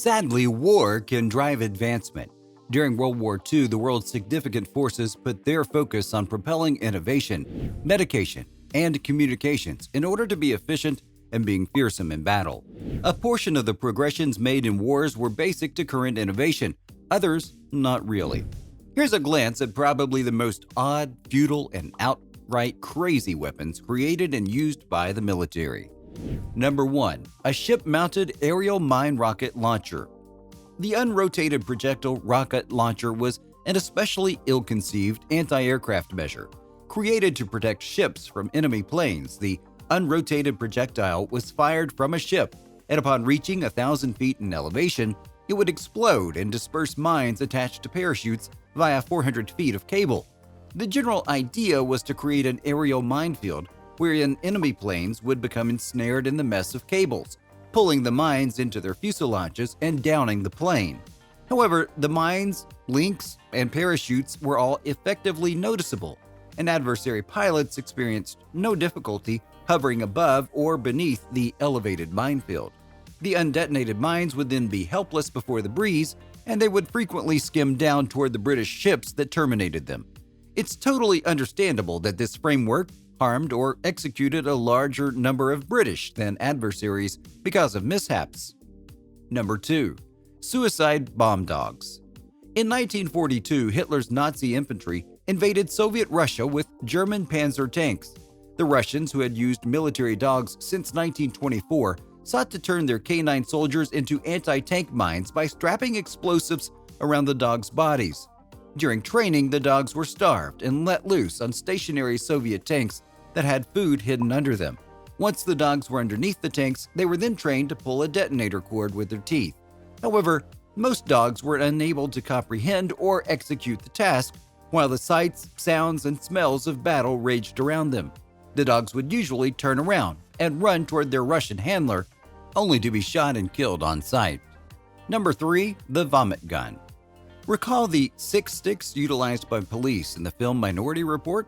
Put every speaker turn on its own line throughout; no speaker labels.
Sadly, war can drive advancement. During World War II, the world's significant forces put their focus on propelling innovation, medication, and communications in order to be efficient and being fearsome in battle. A portion of the progressions made in wars were basic to current innovation, others not really. Here's a glance at probably the most odd, futile, and outright crazy weapons created and used by the military. Number 1. A ship-mounted aerial mine rocket launcher. The unrotated projectile rocket launcher was an especially ill-conceived anti-aircraft measure. Created to protect ships from enemy planes, the unrotated projectile was fired from a ship, and upon reaching 1,000 feet in elevation, it would explode and disperse mines attached to parachutes via 400 feet of cable. The general idea was to create an aerial minefield wherein enemy planes would become ensnared in the mess of cables, pulling the mines into their fuselages and downing the plane. However, the mines, links, and parachutes were all effectively noticeable, and adversary pilots experienced no difficulty hovering above or beneath the elevated minefield. The undetonated mines would then be helpless before the breeze, and they would frequently skim down toward the British ships that terminated them. It's totally understandable that this framework harmed or executed a larger number of British than adversaries because of mishaps. Number 2. Suicide bomb dogs. In 1942, Hitler's Nazi infantry invaded Soviet Russia with German Panzer tanks. The Russians, who had used military dogs since 1924, sought to turn their canine soldiers into anti-tank mines by strapping explosives around the dogs' bodies. During training, the dogs were starved and let loose on stationary Soviet tanks that had food hidden under them. Once the dogs were underneath the tanks, they were then trained to pull a detonator cord with their teeth. However, most dogs were unable to comprehend or execute the task, while the sights, sounds, and smells of battle raged around them. The dogs would usually turn around and run toward their Russian handler, only to be shot and killed on sight. Number 3. The vomit gun. Recall the 6 sticks utilized by police in the film Minority Report?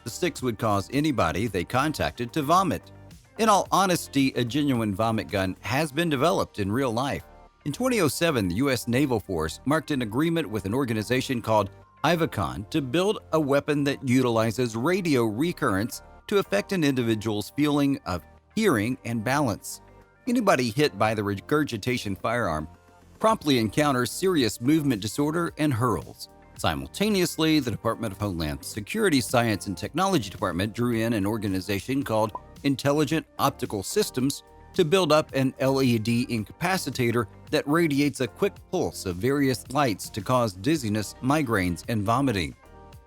The sticks would cause anybody they contacted to vomit. In all honesty, a genuine vomit gun has been developed in real life. In 2007, the U.S. Naval Force marked an agreement with an organization called Ivacon to build a weapon that utilizes radio recurrence to affect an individual's feeling of hearing and balance. Anybody hit by the regurgitation firearm promptly encounters serious movement disorder and hurls. Simultaneously, the Department of Homeland Security Science and Technology Department drew in an organization called Intelligent Optical Systems to build up an LED incapacitator that radiates a quick pulse of various lights to cause dizziness, migraines, and vomiting.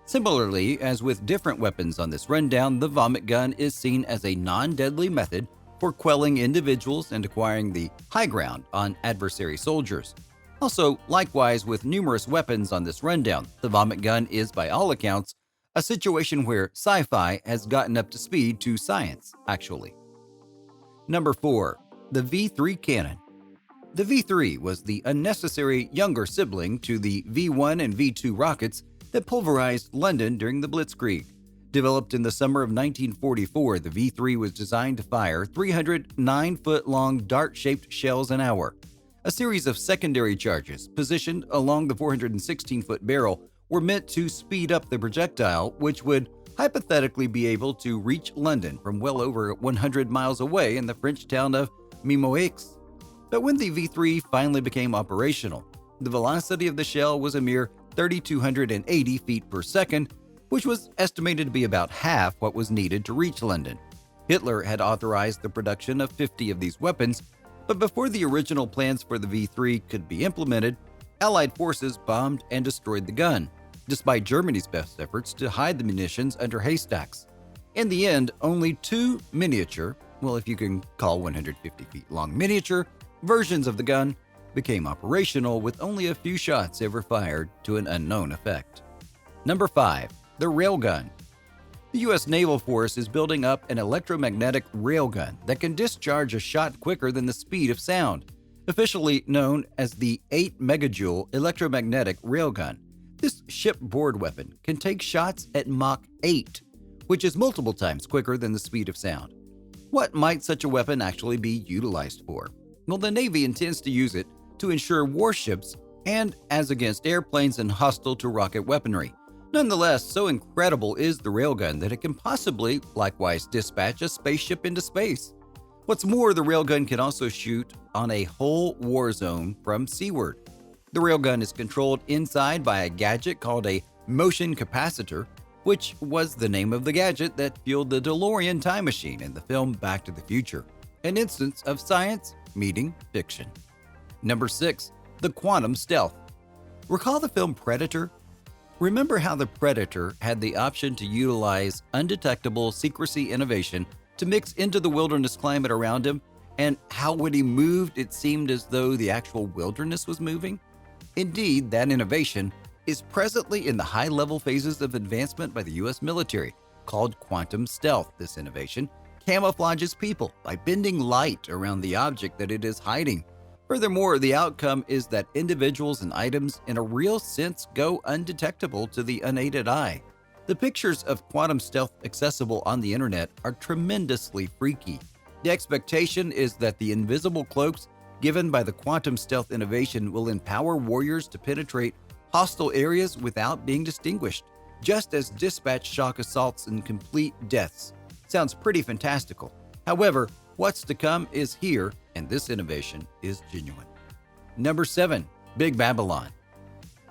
Similarly, as with different weapons on this rundown, the vomit gun is seen as a non-deadly method for quelling individuals and acquiring the high ground on adversary soldiers. Also, likewise with numerous weapons on this rundown, the vomit gun is, by all accounts, a situation where sci-fi has gotten up to speed to science, actually. Number 4. The V3 cannon. The V3 was the unnecessary younger sibling to the V1 and V2 rockets that pulverized London during the Blitzkrieg. Developed in the summer of 1944, the V3 was designed to fire 300 9-foot-long dart-shaped shells an hour. A series of secondary charges, positioned along the 416-foot barrel, were meant to speed up the projectile, which would hypothetically be able to reach London from well over 100 miles away in the French town of Mimoix. But when the V3 finally became operational, the velocity of the shell was a mere 3,280 feet per second, which was estimated to be about half what was needed to reach London. Hitler had authorized the production of 50 of these weapons, but before the original plans for the V3 could be implemented, Allied forces bombed and destroyed the gun, despite Germany's best efforts to hide the munitions under haystacks. In the end, only 2 miniature, well, if you can call 150 feet long miniature, versions of the gun became operational with only a few shots ever fired to an unknown effect. Number 5. The railgun. The U.S. Naval Force is building up an electromagnetic railgun that can discharge a shot quicker than the speed of sound. Officially known as the 8 megajoule electromagnetic railgun, this shipboard weapon can take shots at Mach 8, which is multiple times quicker than the speed of sound. What might such a weapon actually be utilized for? Well, the Navy intends to use it to ensure warships and as against airplanes and hostile to rocket weaponry. Nonetheless, so incredible is the railgun that it can possibly likewise dispatch a spaceship into space. What's more, the railgun can also shoot on a whole war zone from seaward. The railgun is controlled inside by a gadget called a motion capacitor, which was the name of the gadget that fueled the DeLorean time machine in the film Back to the Future, an instance of science meeting fiction. Number 6. The quantum stealth. Recall the film Predator? Remember how the Predator had the option to utilize undetectable secrecy innovation to mix into the wilderness climate around him, and how when he moved it seemed as though the actual wilderness was moving? Indeed, that innovation is presently in the high-level phases of advancement by the U.S. military, called quantum stealth. This innovation camouflages people by bending light around the object that it is hiding. Furthermore, the outcome is that individuals and items in a real sense go undetectable to the unaided eye. The pictures of quantum stealth accessible on the internet are tremendously freaky. The expectation is that the invisible cloaks given by the quantum stealth innovation will empower warriors to penetrate hostile areas without being distinguished, just as dispatch shock assaults and complete deaths. Sounds pretty fantastical. However, what's to come is here, and this innovation is genuine. Number 7. Big Babylon.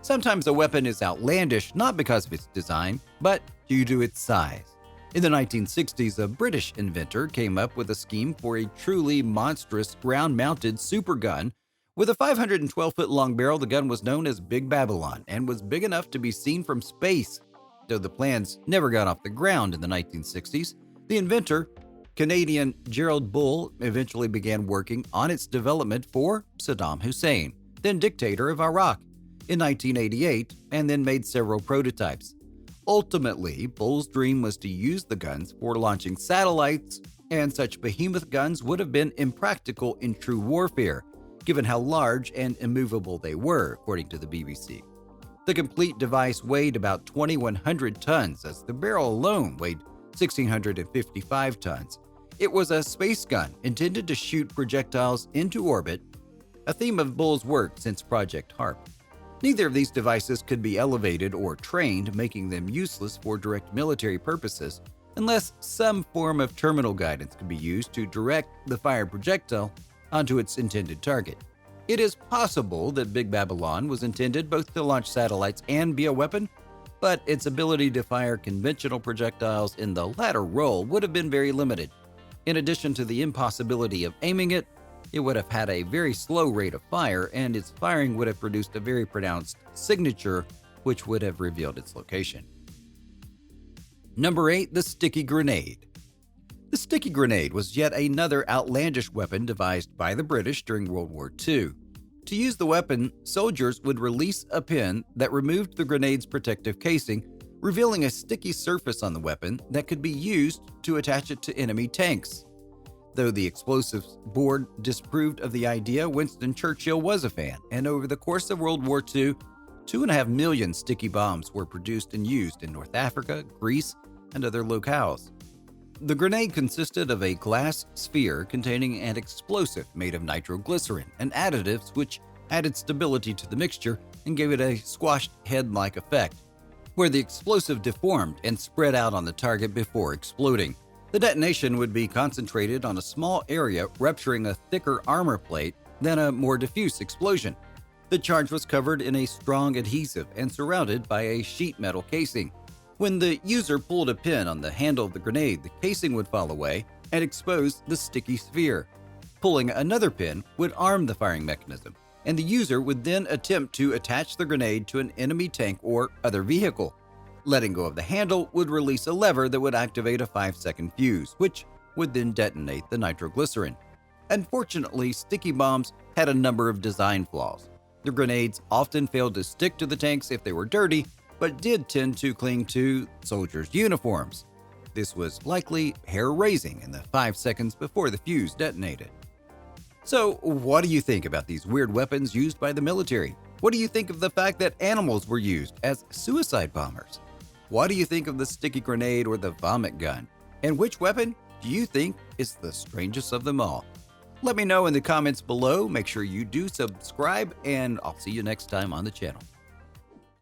Sometimes a weapon is outlandish not because of its design, but due to its size. In the 1960s, a British inventor came up with a scheme for a truly monstrous ground-mounted supergun. With a 512-foot-long barrel, the gun was known as Big Babylon and was big enough to be seen from space. Though the plans never got off the ground in the 1960s, the inventor, Canadian Gerald Bull, eventually began working on its development for Saddam Hussein, then dictator of Iraq, in 1988, and then made several prototypes. Ultimately, Bull's dream was to use the guns for launching satellites, and such behemoth guns would have been impractical in true warfare, given how large and immovable they were, according to the BBC. The complete device weighed about 2,100 tons, as the barrel alone weighed 1,655 tons. It was a space gun intended to shoot projectiles into orbit, a theme of Bull's work since Project HARP. Neither of these devices could be elevated or trained, making them useless for direct military purposes, unless some form of terminal guidance could be used to direct the fired projectile onto its intended target. It is possible that Big Babylon was intended both to launch satellites and be a weapon, but its ability to fire conventional projectiles in the latter role would have been very limited. In addition to the impossibility of aiming it, it would have had a very slow rate of fire, and its firing would have produced a very pronounced signature, which would have revealed its location. Number 8. The sticky grenade. The sticky grenade was yet another outlandish weapon devised by the British during World War II. To use the weapon, soldiers would release a pin that removed the grenade's protective casing, revealing a sticky surface on the weapon that could be used to attach it to enemy tanks. Though the explosives board disapproved of the idea, Winston Churchill was a fan, and over the course of World War II, 2.5 million sticky bombs were produced and used in North Africa, Greece, and other locales. The grenade consisted of a glass sphere containing an explosive made of nitroglycerin and additives which added stability to the mixture and gave it a squashed head-like effect, where the explosive deformed and spread out on the target before exploding. The detonation would be concentrated on a small area, rupturing a thicker armor plate than a more diffuse explosion. The charge was covered in a strong adhesive and surrounded by a sheet metal casing. When the user pulled a pin on the handle of the grenade, the casing would fall away and expose the sticky sphere. Pulling another pin would arm the firing mechanism, and the user would then attempt to attach the grenade to an enemy tank or other vehicle. Letting go of the handle would release a lever that would activate a 5-second fuse, which would then detonate the nitroglycerin. Unfortunately, sticky bombs had a number of design flaws. The grenades often failed to stick to the tanks if they were dirty, but did tend to cling to soldiers' uniforms. This was likely hair-raising in the 5 seconds before the fuse detonated. So, what do you think about these weird weapons used by the military? What do you think of the fact that animals were used as suicide bombers? What do you think of the sticky grenade or the vomit gun? And which weapon do you think is the strangest of them all? Let me know in the comments below. Make sure you do subscribe, and I'll see you next time on the channel.